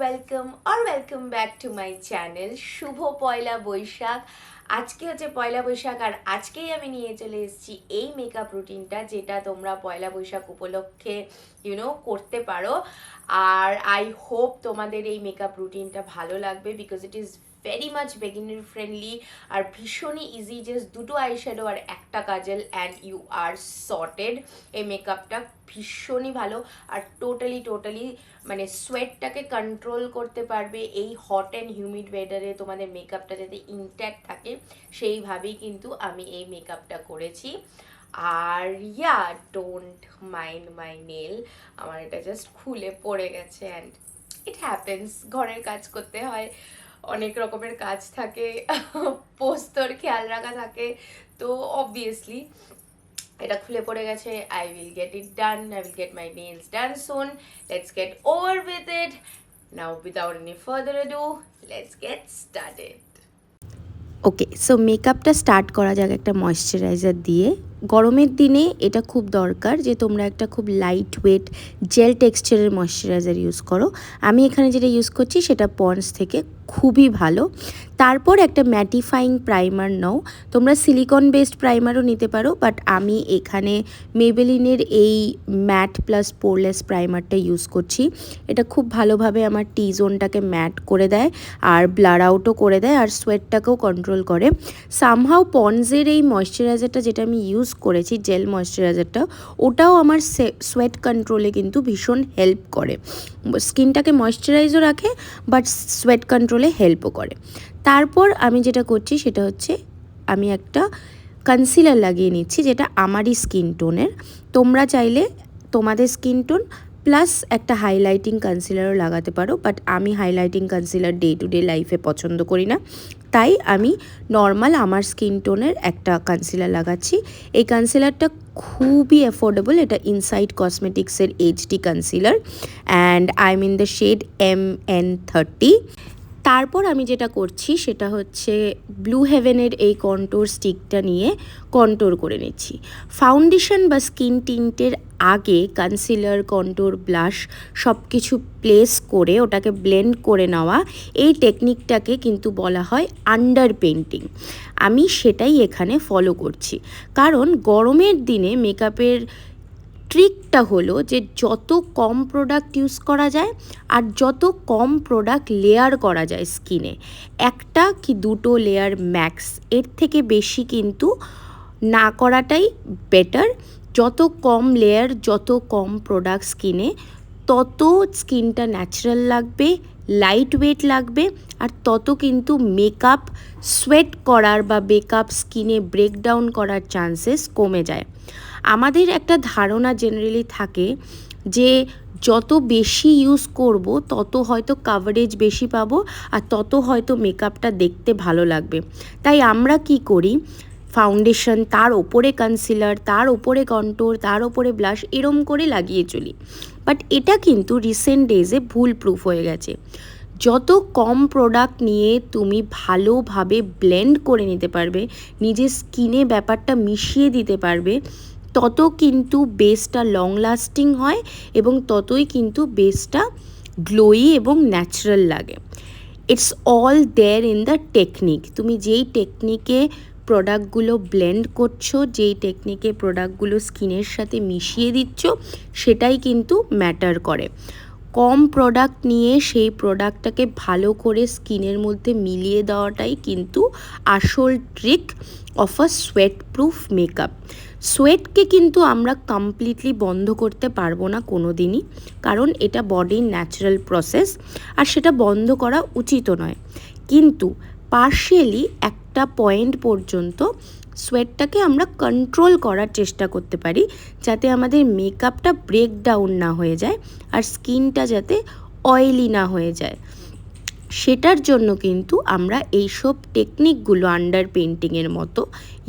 Welcome back to my channel. শুভ পয়লা বৈশাখ। আজকে হচ্ছে পয়লা বৈশাখ, আর আজকেই আমি নিয়ে চলে এসেছি এই মেকআপ রুটিনটা, যেটা তোমরা পয়লা বৈশাখ উপলক্ষে করতে পারো। আর আই হোপ তোমাদের এই মেকআপ রুটিনটা ভালো লাগবে, because it is very much beginner friendly আর ভীষণই ইজি। জাস্ট দুটো আইশ্যাডো আর একটা kajal and you are sorted. এই মেকআপটা ভীষণই ভালো আর টোটালি মানে সোয়েটটাকে কন্ট্রোল করতে পারবে। এই হট অ্যান্ড হিউমিড ওয়েদারে তোমাদের মেকআপটা যাতে ইনট্যাক্ট থাকে সেইভাবেই কিন্তু আমি এই মেকআপটা করেছি। আর ইয়া, ডোন্ট মাইন্ড মাই নেল, আমার এটা জাস্ট খুলে পড়ে গেছে অ্যান্ড ইট হ্যাপেন্স। ঘরের কাজ করতে হয়, অনেক রকমের কাজ থাকে, পোস্তর খেয়াল রাখা থাকে, তো অবভিয়াসলি এটা খুলে পড়ে গেছে। I will get it done, I will get my nails done soon. Let's get over with it now. Without any further ado, let's get started. Okay, so মেকআপটা স্টার্ট করা যাক একটা ময়শ্চারাইজার দিয়ে। গরমের দিনে এটা খুব দরকার যে তোমরা একটা খুব লাইট ওয়েট জেল টেক্সচারের ময়শ্চারাইজার ইউজ করো। আমি এখানে যেটা ইউজ করছি সেটা পন্ডস থেকে, খুবই ভালো। তারপর একটা ম্যাটিফাইং প্রাইমার নাও। তোমরা সিলিকন বেসড প্রাইমারও নিতে পারো, বাট আমি এখানে মেবেলিনের এই ম্যাট প্লাস পোরলেস প্রাইমারটা ইউজ করছি। এটা খুব ভালোভাবে আমার টি জোনটাকে ম্যাট করে দেয় আর ব্লার আউটও করে দেয় আর সোয়েটটাকেও কন্ট্রোল করে। সামহাও পন্ডসের এই ময়শ্চারাইজারটা যেটা আমি ইউজ করেছি, জেল ময়শ্চারাইজারটা, ওটাও আমার সোয়েট কন্ট্রোলে কিন্তু ভীষণ হেল্প করে। স্কিনটাকে ময়শ্চারাইজও রাখে বাট সোয়েট কন্ট্রোলে হেল্পও করে। তারপর আমি যেটা করছি সেটা হচ্ছে আমি একটা কনসিলার লাগিয়ে নিচ্ছি, যেটা আমারই স্কিন টোনের। তোমরা চাইলে তোমাদের স্কিন টোন প্লাস একটা হাইলাইটিং কনসিলারও লাগাতে পারো, বাট আমি highlighting concealer day to day লাইফে পছন্দ করি না, তাই আমি নর্মাল আমার স্কিন টোনের একটা কনসিলার লাগাচ্ছি। এই কনসিলারটা খুবই অ্যাফোর্ডেবল, এটা ইনসাইড কসমেটিক্সের HD concealer and I am in the shade MN30। তারপর আমি যেটা করছি সেটা হচ্ছে ব্লু হেভেনের এই কন্ট্যুর স্টিকটা নিয়ে কন্ট্যুর করে নিচ্ছি। ফাউন্ডেশন বা স্কিন টিন্টের আগে কনসিলার, কন্ট্যুর, ব্লাশ সব কিছু প্লেস করে ওটাকে ব্লেন্ড করে নেওয়া, এই টেকনিকটাকে কিন্তু বলা হয় আন্ডার পেইন্টিং। আমি সেটাই এখানে ফলো করছি, কারণ গরমের দিনে মেকআপের ট্রিকটা হলো যে যত কম প্রোডাক্ট ইউজ করা যায় আর যত কম প্রোডাক্ট লেয়ার করা যায় স্কিনে, একটা কি দুটো লেয়ার ম্যাক্স, এর থেকে বেশি কিন্তু না করাটাই বেটার। যত কম লেয়ার, যত কম প্রোডাক্ট স্কিনে, তত স্কিনটা ন্যাচারাল লাগবে, লাইট ওয়েট লাগবে, আর তত কিন্তু মেকআপ সোয়েট করার বা মেকআপ স্কিনে ব্রেকডাউন করার চান্সেস কমে যায়। আমাদের একটা ধারণা জেনারেলি থাকে যে যত বেশি ইউজ করব তত হয়তো কাভারেজ বেশি পাবো আর তত হয়তো মেকআপটা দেখতে ভালো লাগবে। তাই আমরা কি করি, ফাউন্ডেশন, তার ওপরে কনসিলার, তার ওপরে কন্ট্যুর, তার ওপরে ব্লাশ, এরম করে লাগিয়ে চলি। বাট এটা কিন্তু রিসেন্ট ডেজে ভুল প্রুফ হয়ে গেছে। যত কম প্রোডাক্ট নিয়ে তুমি ভালোভাবে ব্লেন্ড করে নিতে পারবে, নিজের স্কিনে ব্যাপারটা মিশিয়ে দিতে পারবে, তত কিন্তু বেসটা লং লাস্টিং হয় এবং ততই কিন্তু বেসটা গ্লোয়ি এবং ন্যাচারাল লাগে। It's all there in the technique. তুমি যেই টেকনিকে প্রোডাক্টগুলো ব্লেন্ড করছো, যেই টেকনিকে প্রোডাক্টগুলো স্কিনের সাথে মিশিয়ে দিচ্ছ, সেটাই কিন্তু ম্যাটার করে। কম প্রোডাক্ট নিয়ে সেই প্রোডাক্টটাকে ভালো করে স্কিনের মধ্যে মিলিয়ে দেওয়াটাই কিন্তু আসল trick of a sweat proof makeup. সোয়েটকে কিন্তু আমরা কমপ্লিটলি বন্ধ করতে পারবো না কোনো দিনই, কারণ এটা বডির ন্যাচারাল প্রসেস আর সেটা বন্ধ করা উচিতও নয়। কিন্তু পার্শিয়ালি একটা পয়েন্ট পর্যন্ত সোয়েটটাকে আমরা কন্ট্রোল করার চেষ্টা করতে পারি, যাতে আমাদের মেকআপটা ব্রেকডাউন না হয়ে যায় আর স্কিনটা যাতে অয়েলি না হয়ে যায়। সেটার জন্য কিন্তু আমরা এইসব টেকনিকগুলো আন্ডার পেইন্টিংয়ের মতো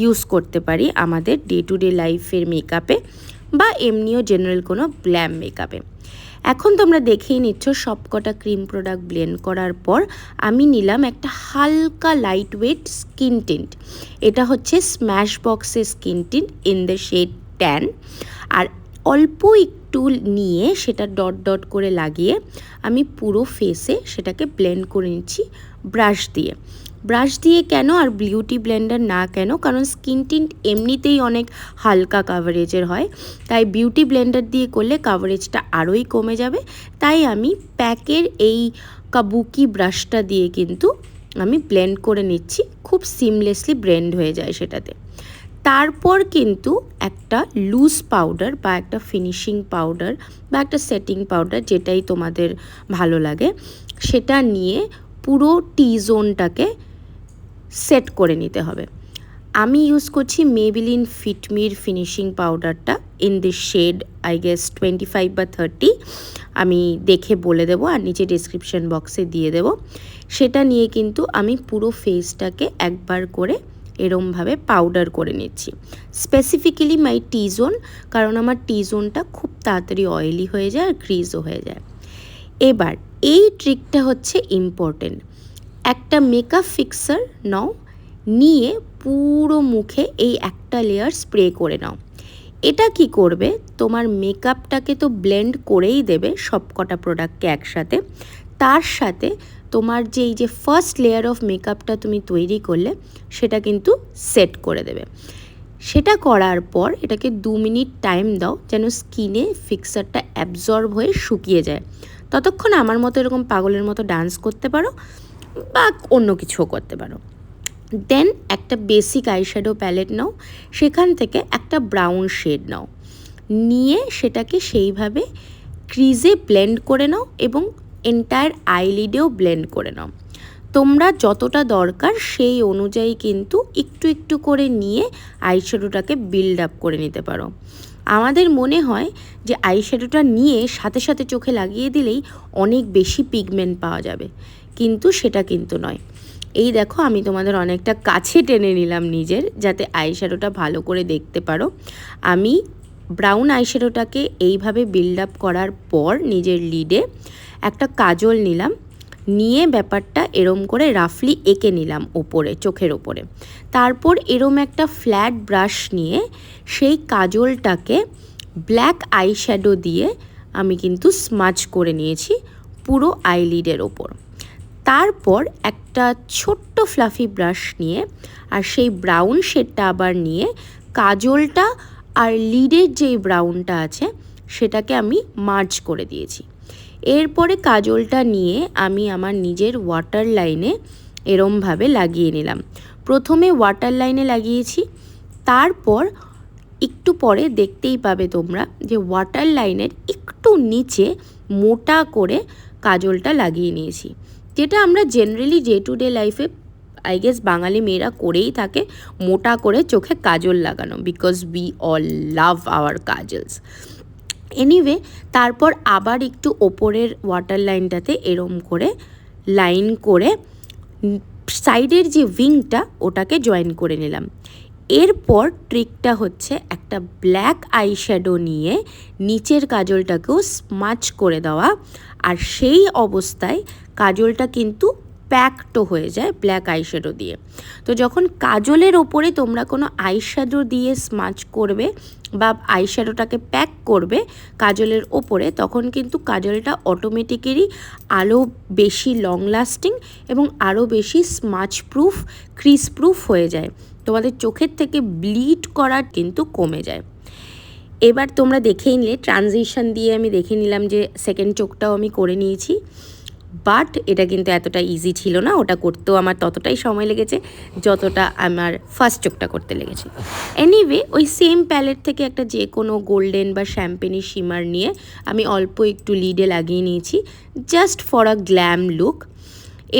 ইউজ করতে পারি আমাদের ডে টু ডে লাইফের মেকআপে বা এমনিও জেনারেল কোনো গ্ল্যাম মেকআপে। এখন তোমরা দেখেই নিচ্ছ সবকটা ক্রিম প্রোডাক্ট ব্লেন্ড করার পর আমি নিলাম একটা হালকা লাইট ওয়েট স্কিন টিন্ট। এটা হচ্ছে স্ম্যাশ বক্সের skin tint in the shade tan. আর অল্প একটু টুল নিয়ে সেটা ডট ডট করে লাগিয়ে আমি পুরো ফেসে সেটাকে ব্লেন্ড করে নিচ্ছি ব্রাশ দিয়ে। ব্রাশ দিয়ে কেন আর বিউটি ব্লেন্ডার না কেন, কারণ স্কিন টিন্ট এমনিতেই অনেক হালকা কাভারেজের হয়, তাই বিউটি ব্লেন্ডার দিয়ে করলে কাভারেজটা আরোই কমে যাবে। তাই আমি প্যাকের এই কাবুকি ব্রাশটা দিয়ে কিন্তু আমি ব্লেন্ড করে নিচ্ছি, খুব সিমলেসলি ব্লেন্ড হয়ে যায় সেটাতে। তারপর কিন্তু একটা লুজ পাউডার বা একটা ফিনিশিং পাউডার বা একটা সেটিং পাউডার, যেটাই তোমাদের ভালো লাগে, সেটা নিয়ে পুরো টি জোনটাকে সেট করে নিতে হবে। আমি ইউজ করছি মেবিলিন ফিটমির ফিনিশিং পাউডারটা in this shade I guess 25 বা 30, আমি দেখে বলে দেবো আর নিচে ডিসক্রিপশন বক্সে দিয়ে দেবো। সেটা নিয়ে কিন্তু আমি পুরো ফেসটাকে একবার করে এরমভাবে পাউডার করে নিচ্ছি, স্পেসিফিক্যালি মাই টি জোন, কারণ আমার টি জোনটা খুব তাড়াতাড়ি অয়েলি হয়ে যায় আর ক্রিজও হয়ে যায়। এবার এই ট্রিকটা হচ্ছে ইম্পর্টেন্ট। একটা মেকআপ ফিক্সার নাও, নিয়ে পুরো মুখে এই একটা লেয়ার স্প্রে করে নাও। এটা কি করবে, তোমার মেকআপটাকে তো ব্লেন্ড করেই দেবে সব কটা প্রোডাক্টকে একসাথে, তার সাথে তোমার এই যে ফার্স্ট লেয়ার অফ মেকআপটা তুমি তৈরি করলে সেটা কিন্তু সেট করে দেবে। সেটা করার পর এটাকে 2 মিনিট টাইম দাও যেন স্কিনে ফিক্সারটা অ্যাবজর্ব হয়ে শুকিয়ে যায়। ততক্ষণ আমার মতো এরকম পাগলের মতো ডান্স করতে পারো বা অন্য কিছুও করতে পারো। দেন একটা বেসিক আইশ্যাডো প্যালেট নাও, সেখান থেকে একটা ব্রাউন শেড নাও, নিয়ে সেটাকে সেইভাবে ক্রিজে ব্লেন্ড করে নাও এবং এন্টায়ার আইলিডেও ব্লেন্ড করে নাও। তোমরা যতটা দরকার সেই অনুযায়ী কিন্তু একটু একটু করে নিয়ে আইশ্যাডোটাকে বিল্ড আপ করে নিতে পারো। আমাদের মনে হয় যে আইশ্যাডোটা নিয়ে সাথে সাথে চোখে লাগিয়ে দিলেই অনেক বেশি পিগমেন্ট পাওয়া যাবে, কিন্তু সেটা কিন্তু নয়। এই দেখো আমি তোমাদের অনেকটা কাছে টেনে নিলাম নিজের, যাতে আইশ্যাডোটা ভালো করে দেখতে পারো। আমি ব্রাউন আইশ্যাডোটাকে এইভাবে বিল্ড আপ করার পর নিজের লিডে একটা কাজল নিলাম, নিয়ে ব্যাপারটা এরম করে রাফলি এঁকে নিলাম ওপরে, চোখের ওপরে। তারপর এরম একটা ফ্ল্যাট ব্রাশ নিয়ে সেই কাজলটাকে ব্ল্যাক আইশ্যাডো দিয়ে আমি কিন্তু স্মাচ করে নিয়েছি পুরো আইলিডের ওপর। তারপর একটা ছোট্ট ফ্লাফি ব্রাশ নিয়ে আর সেই ব্রাউন শেডটা আবার নিয়ে কাজলটা আর লিডের যেই ব্রাউনটা আছে সেটাকে আমি মার্জ করে দিয়েছি। এরপরে কাজলটা নিয়ে আমি আমার নিজের ওয়াটার লাইনে এরমভাবে লাগিয়ে নিলাম। প্রথমে ওয়াটার লাইনে লাগিয়েছি, তারপর একটু পরে দেখতেই পাবে তোমরা যে ওয়াটার লাইনের একটু নিচে মোটা করে কাজলটা লাগিয়ে নিয়েছি, যেটা আমরা জেনারেলি ডে টু ডে লাইফে আই গেস বাঙালি মেয়েরা করেই থাকে, মোটা করে চোখে কাজল লাগানো, because we all love our Kajol's. Anyway, তারপর আবার একটু ওপরের ওয়াটার লাইনটাতে এরম করে লাইন করে সাইডের যে উইংটা ওটাকে জয়েন করে নিলাম। এরপর ট্রিকটা হচ্ছে একটা ব্ল্যাক আইশ্যাডো নিয়ে নিচের কাজলটাকেও স্মাচ করে দেওয়া, আর সেই অবস্থায় কাজলটা কিন্তু প্যাকড হয়ে যায় ব্ল্যাক আইশ্যাডো দিয়ে। তো যখন কাজলের ওপরে তোমরা কোনো আইশ্যাডো দিয়ে স্মাচ করবে বা আইশ্যাডোটাকে প্যাক করবে কাজলের ওপরে, তখন কিন্তু কাজলটা অটোমেটিক্যালি আরও বেশি লং লাস্টিং এবং আরও বেশি স্মাচ প্রুফ, ক্রিজ প্রুফ হয়ে যায়। তোমাদের চোখের থেকে ব্লিড করা কিন্তু কমে যায়। এবার তোমরা দেখেই নিলে ট্রানজিশন দিয়ে আমি দেখে নিলাম যে সেকেন্ড চোখটাও আমি করে নিয়েছি, বাট এটা কিন্তু এতটা ইজি ছিল না, ওটা করতেও আমার ততটাই সময় লেগেছে যতটা আমার ফার্স্ট চোখটা করতে লেগেছে। এনিওয়ে, ওই সেম প্যালেট থেকে একটা যে কোনো গোল্ডেন বা শ্যাম্পেনি শিমার নিয়ে আমি অল্প একটু লিডে লাগিয়ে নিয়েছি, just for a glam look.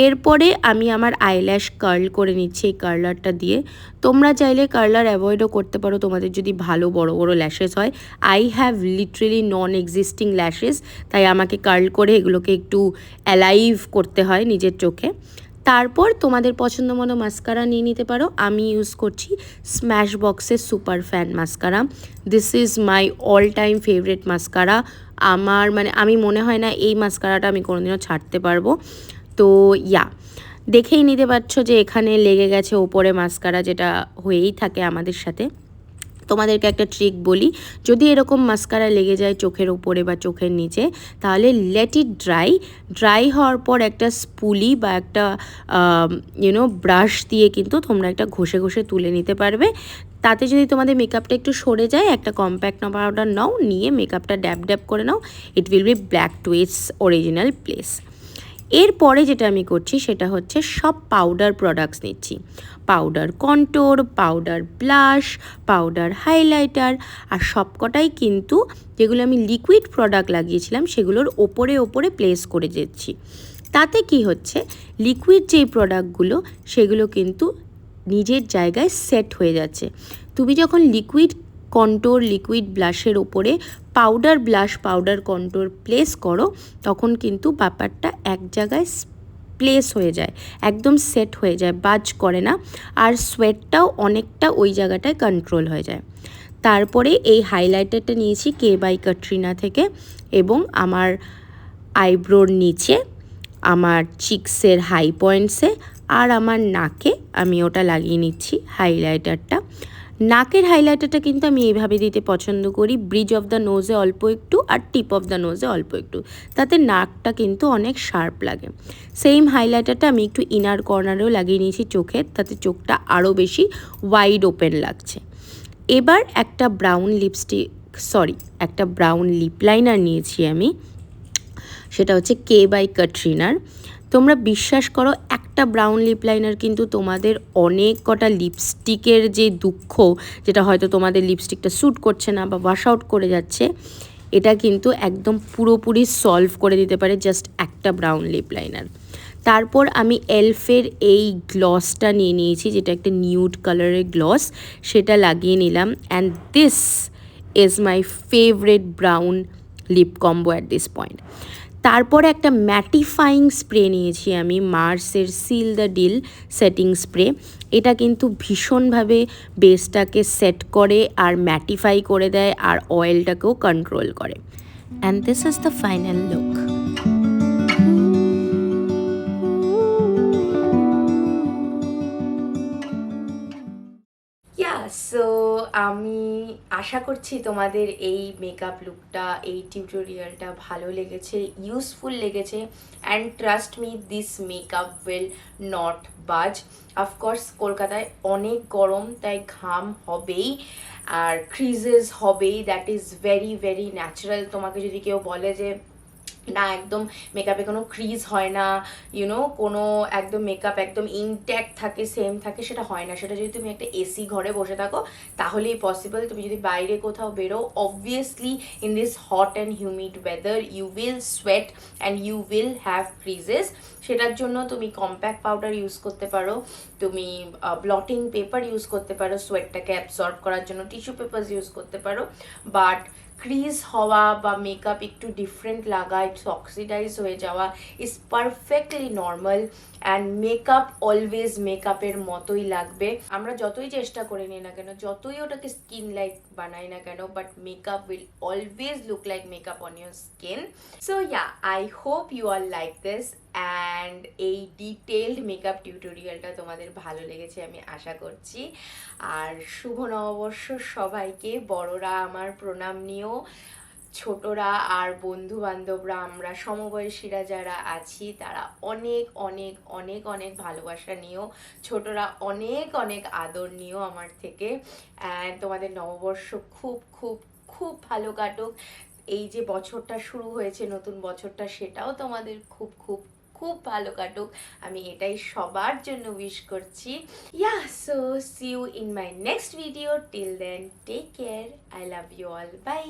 এরপরে আমি আমার আইল্যাশ কার্ল করে নিচ্ছি এই কার্লারটা দিয়ে। তোমরা চাইলে কার্লার অ্যাভয়েডও করতে পারো তোমাদের যদি ভালো বড় বড় ল্যাশেস হয়। I have literally non existing lashes, তাই আমাকে কার্ল করে এগুলোকে একটু অ্যালাইভ করতে হয় নিজের চোখে। তারপর তোমাদের পছন্দ মতো মাস্কারা নিয়ে নিতে পারো। আমি ইউজ করছি স্ম্যাশ বক্সের super fan mascara. This is my all time favourite mascara. আমার আমি মনে হয় না এই মাস্কারাটা আমি কোনোদিনও ছাড়তে পারবো। তো দেখেই নিতে পারছো যে এখানে লেগে গেছে ওপরে মাস্কারা, যেটা হয়েই থাকে আমাদের সাথে। তোমাদেরকে একটা ট্রিক বলি, যদি এরকম মাস্কারা লেগে যায় চোখের উপরে বা চোখের নিচে, তাহলে লেট ইট ড্রাই হওয়ার পর একটা স্পুলি বা একটা ব্রাশ দিয়ে কিন্তু তোমরা একটা ঘষে ঘষে তুলে নিতে পারবে। তাতে যদি তোমাদের মেকআপটা একটু সরে যায়, একটা কম্প্যাক্ট পাউডার নাও, নিয়ে মেকআপটা ড্যাব ড্যাব করে নাও, it will be back to its original place. এরপরে যেটা আমি করছি সেটা হচ্ছে সব পাউডার প্রোডাক্টস নিচ্ছি, powder contour, powder blush, powder highlighter, আর সবকটাই কিন্তু যেগুলো আমি লিকুইড প্রোডাক্ট লাগিয়েছিলাম সেগুলোর ওপরে ওপরে প্লেস করে দিচ্ছি। তাতে কি হচ্ছে, লিকুইড যেই প্রোডাক্টগুলো সেগুলো কিন্তু নিজের জায়গায় সেট হয়ে যাচ্ছে। তুমি যখন লিকুইড কন্ট্যুর, লিকুইড ব্লাশের ওপরে powder blush, powder contour place করো, তখন কিন্তু ব্যাপারটা এক জায়গায় প্লেস হয়ে যায়, একদম সেট হয়ে যায়, বাজ করে না, আর সোয়েটটাও অনেকটা ওই জায়গাটায় কন্ট্রোল হয়ে যায়। তারপরে এই হাইলাইটারটা নিয়েছি কে বাই ক্যাটরিনা থেকে, এবং আমার আইব্রোর নিচে, আমার চিক্সের হাই পয়েন্টসে আর আমার নাকে আমি ওটা লাগিয়ে নিচ্ছি হাইলাইটারটা। নাকের হাইলাইটারটা কিন্তু আমি এইভাবে দিতে পছন্দ করি, ব্রিজ অফ দ্য নোজে অল্প একটু আর টিপ অফ দ্য নোজে অল্প একটু, তাতে নাকটা কিন্তু অনেক শার্প লাগে। সেম হাইলাইটারটা আমি একটু ইনার কর্নারেও লাগিয়ে নিয়েছি চোখের, তাতে চোখটা আরও বেশি ওয়াইড ওপেন লাগছে। এবার একটা ব্রাউন লিপ লাইনার নিয়েছি আমি, সেটা হচ্ছে কে বাই ক্যাটরিনার। তোমরা বিশ্বাস করো, একটা ব্রাউন লিপ লাইনার কিন্তু তোমাদের অনেক কটা লিপস্টিকের যে দুঃখ, যেটা হয়তো তোমাদের লিপস্টিকটা স্যুট করছে না বা ওয়াশ আউট করে যাচ্ছে, এটা কিন্তু একদম পুরোপুরি সলভ করে দিতে পারে জাস্ট একটা ব্রাউন লিপ লাইনার। তারপর আমি এলফের এই গ্লসটা নিয়ে নিয়েছি, যেটা একটা নিউড কালারের গ্লস, সেটা লাগিয়ে নিলাম। And this is my favourite brown lip combo at this point. তারপরে একটা ম্যাটিফাইং স্প্রে নিয়েছি আমি, মার্সের seal the deal setting spray. এটা কিন্তু ভীষণভাবে বেসটাকে সেট করে আর ম্যাটিফাই করে দেয়, আর অয়েলটাকেও কন্ট্রোল করে। And this is the final look. So আমি আশা করছি তোমাদের এই মেকআপ লুকটা, এই টিউটোরিয়ালটা ভালো লেগেছে, ইউজফুল লেগেছে। And trust me, this makeup will not বাজ। অফকোর্স কলকাতায় অনেক গরম, তাই ঘাম হবেই আর ক্রিজেস হবেই, that is very very natural. তোমাকে যদি কেউ বলে যে না একদম মেকআপে কোনো ক্রিজ হয় না, কোনো একদম মেকআপ একদম ইনট্যাক্ট থাকে, সেম থাকে, সেটা হয় না। সেটা যদি তুমি একটা এসি ঘরে বসে থাকো তাহলেই পসিবল। তুমি যদি বাইরে কোথাও বেরো, obviously in this hot and humid weather you will sweat and you will have creases. সেটার জন্য তুমি কম্প্যাক্ট পাউডার ইউজ করতে পারো, তুমি ব্লটিং পেপার ইউজ করতে পারো সোয়েটটাকে অ্যাবসর্ব করার জন্য, টিস্যু পেপার ইউজ করতে পারো। বাট ক্রিজ হওয়া বা মেকআপ একটু ডিফারেন্ট লাগা, একটু অক্সিডাইজ হয়ে যাওয়া is perfectly normal. And makeup always মেকআপের মতোই লাগবে। আমরা যতই চেষ্টা করে নিই না কেন, যতই ওটাকে স্কিন লাইক বানাই না কেন, but makeup will always look like makeup on your skin. So I hope you are like this. And এই ডিটেলড মেকআপ টিউটোরিয়ালটা তোমাদের ভালো লেগেছে আমি আশা করছি। আর শুভ নববর্ষ সবাইকে। বড়রা আমার প্রণাম নিও, ছোটরা আর বন্ধু বান্ধবরা, আমরা সমবয়সীরা যারা আছি তারা অনেক অনেক অনেক অনেক ভালোবাসা নিও, ছোটরা অনেক অনেক আদর নিও আমার থেকে। অ্যান্ড তোমাদের নববর্ষ খুব খুব খুব ভালো কাটুক। এই যে বছরটা শুরু হয়েছে, নতুন বছরটা, সেটাও তোমাদের খুব খুব খুব ভালো কাটুক, আমি এটাই সবার জন্য উইশ করছি। So see you in my next video. Till then take care, I love you all, by.